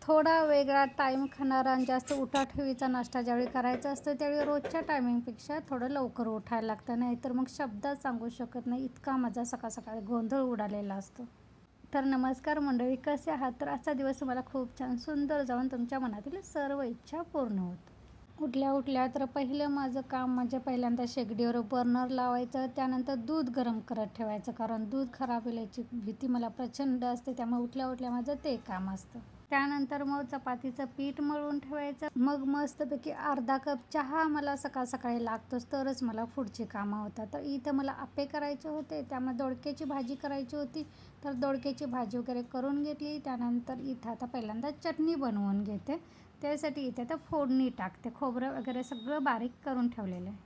थोडा वेगळा टाईम खाणारा आणि जास्त उठाठेवीचा नाश्ता ज्यावेळी करायचा असतो त्यावेळी रोजच्या टायमिंगपेक्षा थोडं लवकर उठायला लागतं, नाही तर मग शब्दात सांगू शकत नाही इतका माझा सकाळ सकाळी गोंधळ उडालेला असतो. तर नमस्कार मंडळी, कसे आहात? तर आजचा दिवस तुम्हाला खूप छान सुंदर जाऊन तुमच्या मनातील सर्व इच्छा पूर्ण होत. उठल्या उठल्या तर पहिलं माझं काम म्हणजे पहिल्यांदा शेगडीवर बर्नर लावायचं, त्यानंतर दूध गरम करत ठेवायचं, कारण दूध खराब होण्याची भीती मला प्रचंड असते, त्यामुळे उठल्या उठल्या माझं ते काम असतं. त्यानंतर मग चपातीचं पीठ मळून ठेवायचं, मग मस्तपैकी अर्धा कप चहा मला सकाळ सकाळी लागतोच, तरच मला पुढची कामं होतात. तर इथं मला आप्पे करायचे होते, त्यामुळे दोडक्याची भाजी करायची होती, तर दोडक्याची भाजी वगैरे करून घेतली. त्यानंतर इथं आता पहिल्यांदा चटणी बनवून घेते, त्यासाठी इथे तर फोडणी टाकते. खोबरं वगैरे सगळं बारीक करून ठेवलेलं आहे.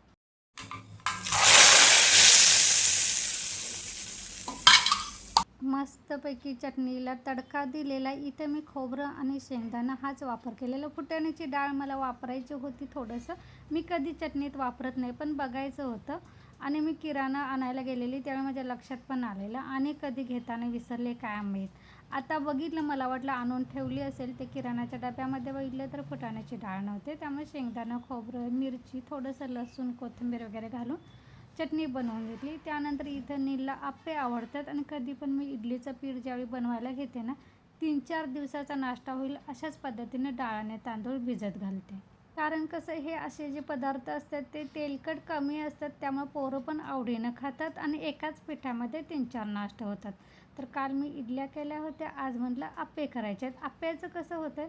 मस्तपैकी चटणीला तडका दिलेला. इथे मी खोबरं आणि शेंगदाणा हाच वापर केलेला. फुटाण्याची डाळ मला वापरायची होती थोडंसं, मी कधी चटणीत वापरत नाही, पण बघायचं होतं आणि मी किराणा आणायला गेलेली त्यावेळी माझ्या लक्षात पण आलेलं आणि कधी घेताना विसरले काय माहीत. आता बघितलं, मला वाटलं आणून ठेवली असेल, ते किराणाच्या डब्यामध्ये बघितलं तर फुटाण्याची डाळ नव्हते, त्यामुळे शेंगदाणा, खोबरं, मिरची, थोडंसं लसूण, कोथिंबीर वगैरे घालून चटणी बनवून घेतली. त्यानंतर इथं नीलला आप्पे आवडतात आणि कधी पण मी इडलीचं पीठ ज्यावेळी बनवायला घेते ना, 3-4 दिवसाचा नाश्ता होईल अशाच पद्धतीने डाळ आणि तांदूळ भिजत घालते. कारण कसं, हे असे जे पदार्थ असतात ते तेलकट कमी असतात, त्यामुळे पोरं पण आवडीनं खातात आणि एकाच पिठामध्ये 3-4 नाश्ता होतात. तर काल मी इडल्या केल्या होत्या, आज म्हटलं आप्पे करायचे आहेत. आप्प्याचं कसं होतं,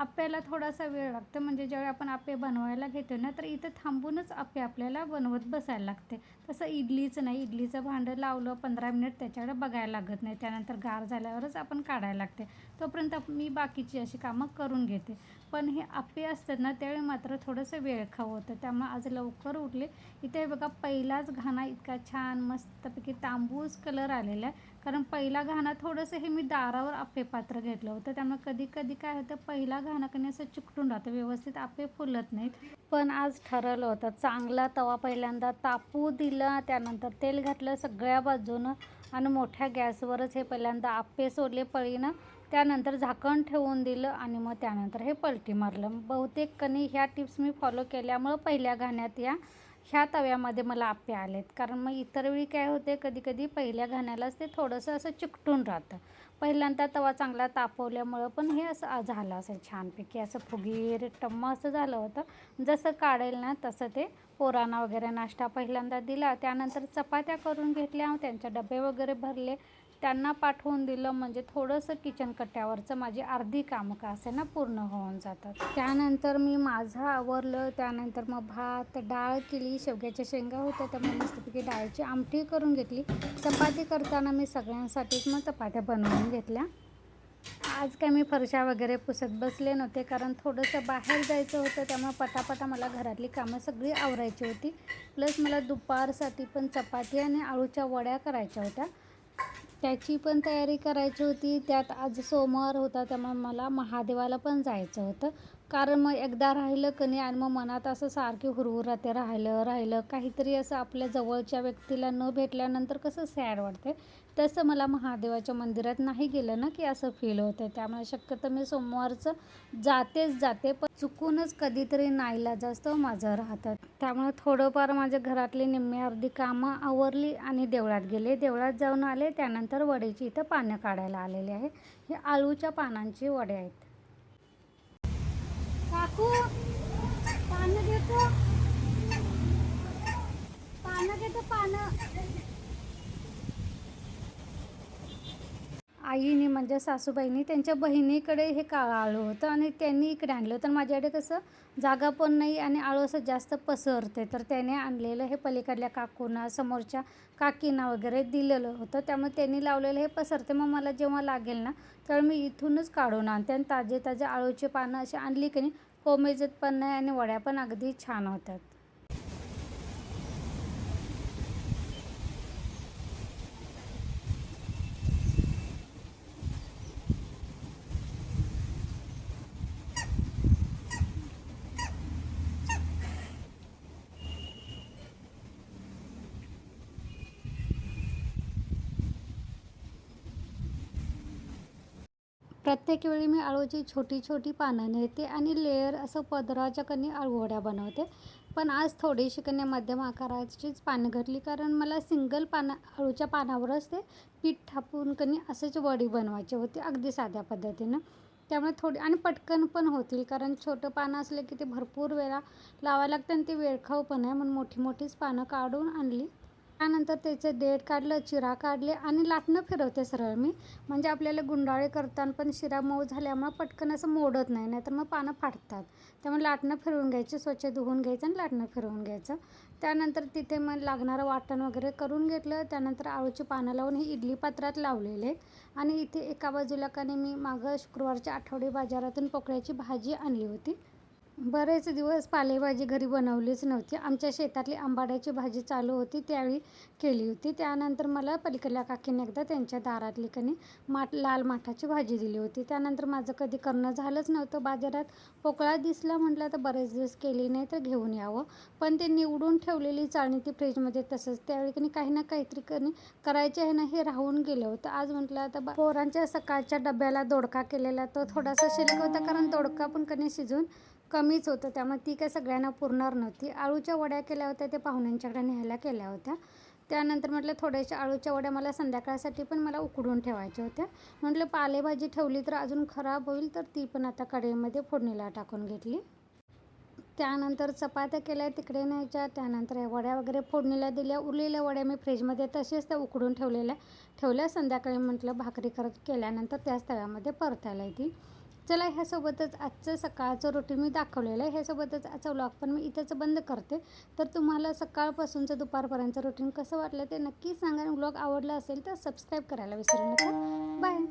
आप्याला थोडासा वेळ लागतो, म्हणजे ज्यावेळी आपण आप्पे बनवायला घेतो ना, तर इथं थांबूनच आप्पे आपल्याला बनवत बसायला लागते. तसं इडलीचं नाही, इडलीचं भांडं लावलं 15 मिनिट त्याच्याकडे बघायला लागत नाही, त्यानंतर गार झाल्यावरच आपण काढायला लागते, तोपर्यंत मी बाकीची अशी कामं करून घेते. पण हे आप्पे असतात ना, त्यावेळी मात्र थोडंसं वेळखाऊ होतं, त्यामुळे आज लवकर उठले. इथे बघा, पहिलाच घाणा इतका छान मस्तपैकी तांबूस कलर आलेला आहे, कारण पहिला घाणा थोडंसं हे मी दारावर आप्पे पात्र घेतलं होतं, त्यामुळे कधी कधी काय होतं, पहिला घाणा कधी असं चिकटून राहतं, व्यवस्थित आप्पे फुलत नाहीत. पण आज ठरवलं होतं, चांगला तवा पहिल्यांदा तापू दिला, त्यानंतर तेल घातलं सगळ्या बाजूनं आणि मोठ्या गॅसवरच हे पहिल्यांदा आप्पे सोडले पळीनं, त्यानंतर झाकण ठेवून दिलं आणि मग त्यानंतर हे पलटी मारलं. बहुतेक कणी ह्या टिप्स मी फॉलो केल्यामुळं पहिल्या घाण्यात ह्या तव्यामध्ये मला आप्पे आलेत, कारण मग इतर वेळी काय होते, कधी कधी पहिल्या घाण्यालाच ते थोडंसं असं चिकटून राहतं. पहिल्यांदा तवा चांगला तापवल्यामुळं पण हे असं झालं असेल छानपैकी, असं फुगीर टम्म असं झालं होतं. जसं काढेल ना तसं ते पोरांना वगैरे नाश्ता पहिल्यांदा दिला, त्यानंतर चपात्या करून घेतल्या, त्यांचे डबे वगैरे भरले, त्यांना पाठवून दिलं, म्हणजे थोडंसं किचन कट्ट्यावरचं माझी अर्धी कामं का असे ना पूर्ण होऊन जातात. त्यानंतर मी माझं आवरलं, त्यानंतर मग भात डाळ केली, शेवग्याच्या शेंगा होत्या त्यामुळे मस्तपैकी डाळीची आमटी करून घेतली. चपाती करताना मी सगळ्यांसाठीच मग चपात्या बनवून घेतल्या. आज काय मी फरशा वगैरे पुसत बसले नव्हते, कारण थोडंसं बाहेर जायचं होतं, त्यामुळे पटापटा मला घरातली कामं सगळी आवरायची होती. प्लस मला दुपारसाठी पण चपाती आणि आळूच्या वड्या करायच्या होत्या, त्याची पण तयारी करायची होती. त्यात आज सोमवार होता, त्यामुळे मला महादेवाला पण जायचं होतं, कारण मग एकदा राहिलं कणी आणि मग मनात असं सारखी हुरहुर राहते, राहिलं काहीतरी असं आपल्या जवळच्या व्यक्तीला न भेटल्यानंतर कसं सॅड वाटते, तसं मला महादेवाच्या मंदिरात नाही गेलं ना की असं फील होतं. त्यामुळे शक्यतो मी सोमवारचं जाते, पण चुकूनच कधीतरी नाईलाज असतं माझं राहतं. त्यामुळे थोडंफार माझ्या घरातली निम्मी अर्धी कामं आवरली आणि देवळात गेले, देवळात जाऊन आले, त्यानंतर वड्याची इथं पानं काढायला आलेले आहे. हे आळूच्या पानांची वडे आहेत. काकू, पानं घेतो, पानं. आईने म्हणजे सासूबाईंनी त्यांच्या बहिणीकडे हे काळं आळू होतं आणि त्यांनी इकडे आणलं, तर माझ्याकडे कसं जागा पण नाही आणि आळू असं जास्त पसरते, तर त्याने आणलेलं हे पलीकडल्या काकूंना, समोरच्या काकींना वगैरे दिलेलं होतं, त्यामुळे त्यांनी लावलेलं हे पसरते. मग मला जेव्हा लागेल ना, तर मी इथूनच काढून आणते आणि ताजे आळूचे पानं अशी आणली की नाही, कोमेजत पण नाही आणि वड्या पण अगदी छान होतात. प्रत्येक वेळी मी अळूची छोटी छोटी पानं नेते आणि लेयर असं पदराच्या कणी अळूवड्या बनवते. पण आज थोडीशी कणी मध्यम आकाराचीच पानं घेतली, कारण मला सिंगल अळूच्या पानावरच ते पीठ थापून कणी असेच वडी बनवायची होती, अगदी साध्या पद्धतीनं. त्यामुळे थोडी आणि पटकन पण होतील, कारण छोटं पानं असलं की ते भरपूर वेळा लावायला लागतं आणि ते वेळखाऊ पण आहे, म्हणून मोठी मोठीच पानं काढून आणली. त्यानंतर त्याचे देठ काढलं, चिरा काढले आणि लाटणं फिरवते सरळ मी. म्हणजे आपल्याला गुंडाळे करताना पण शिरा मऊ झाल्यामुळं पटकन असं मोडत नाही, नाहीतर मग पानं फाटतात. त्यामुळे लाटणं फिरवून घ्यायची, स्वच्छ धुवून घ्यायचं आणि लाटणं फिरवून घ्यायचं. त्यानंतर तिथे मग लागणारं वाटण वगैरे करून घेतलं. त्यानंतर अळूची पानं लावून ही इडली पात्रात लावलेले आहेत आणि इथे एका बाजूला कणी मी मागं शुक्रवारच्या आठवडी बाजारातून पोकळ्याची भाजी आणली होती. बरेच दिवस पालेभाजी घरी बनवलीच नव्हती. आमच्या शेतातली आंबाड्याची भाजी चालू होती, त्यावेळी केली होती. त्यानंतर मला पलीकडल्या काकीने एकदा त्यांच्या दारातली कणी लाल माठाची भाजी दिली होती. त्यानंतर माझं कधी करणं झालंच नव्हतं. बाजारात पोकळा दिसला, म्हटलं तर बरेच दिवस केली नाही तर घेऊन यावं. पण ते निवडून ठेवलेली चाळणी ती फ्रीजमध्ये तसंच. त्यावेळी कणी काही ना काहीतरी करायचे आहे ना, हे राहून गेलं होतं. आज म्हटलं आता पोरांच्या सकाळच्या डब्याला दोडका केलेला, तो थोडासा शिल्लक होता, कारण दोडका पण कणी शिजून कमीच होतं, त्यामुळे ती काही सगळ्यांना पुरणार नव्हती. अळूच्या वड्या केल्या होत्या, ते पाहुण्यांच्याकडे न्यायला केल्या होत्या. त्यानंतर म्हटलं थोड्याशा अळूच्या वड्या मला संध्याकाळसाठी पण मला उकडून ठेवायच्या होत्या. म्हटलं पालेभाजी ठेवली तर अजून खराब होईल, तर ती पण आता कढईमध्ये फोडणीला टाकून घेतली. त्यानंतर चपात्या केल्या, तिकडे न्यायच्या. त्यानंतर वड्या वगैरे फोडणीला दिल्या. उरलेल्या वड्या मी फ्रीजमध्ये तसेच त्या उकडून ठेवल्या. संध्याकाळी म्हटलं भाकरी केल्यानंतर त्याच तव्यामध्ये परतायला येतील. चला, ह्यासोबतच आजचं सकाळचं रुटीन मी दाखवलेलं आहे. ह्यासोबतच आजचा व्लॉग पण मी इथंच बंद करते. तर तुम्हाला सकाळपासूनचं दुपारपर्यंतचं रुटीन कसं वाटलं ते नक्की सांगा. व्लॉग आवडला असेल तर सबस्क्राईब करायला विसरू नका. बाय.